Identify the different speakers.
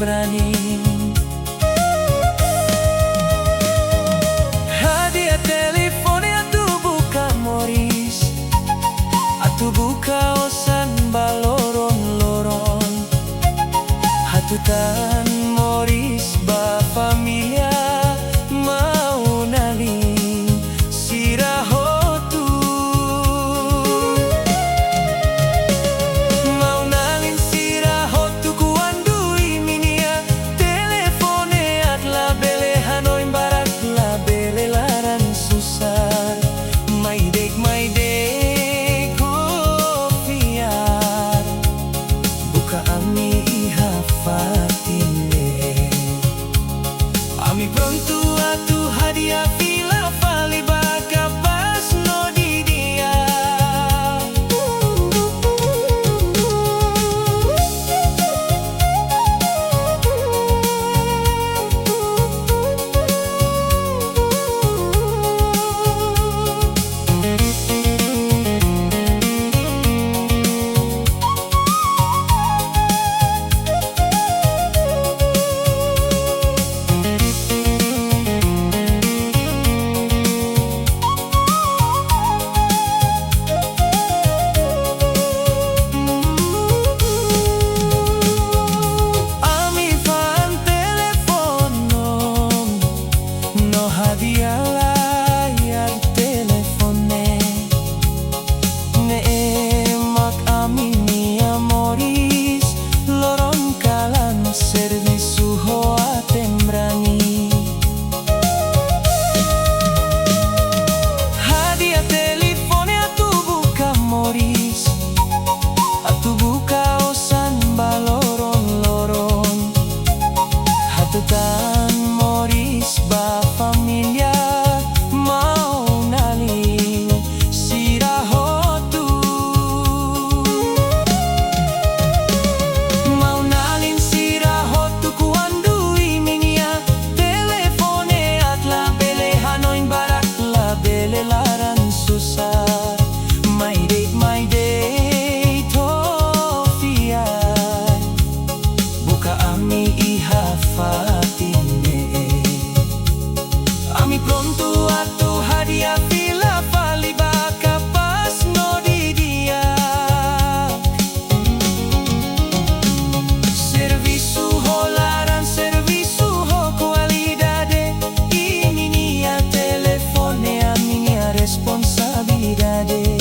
Speaker 1: tembrani. Hadiah telepon atu buka moris, atu buka osan baloron-loron. Hatutan moris ba familia mau naling sirahotu. Mau naling sirahotu kuandui minia telefone atla bele Hanoi barak la bele laran susar. My day kopiar buka ami ihafatine. Ami pronto atu hadiah fila fali baka pas no di dia. Hadiah layar telefone ne emak ami mia moris loron kalan servisu hoa tembrani. Hadiah telefone atu buka moris, atu buka osan baloron-loron. Hatutan moris ba familia mau naling sirahotu. Mau naling sirahotu kuandui minia telefone atla bele Hanoi barak la bele laran susar. My day tofiar buka ami ihafatine. Ami pronto atu hadiah fila fali baka pas no di dia. Servisu holaran servisu ho qualidade, ini nia telefone a minha responsabilidade.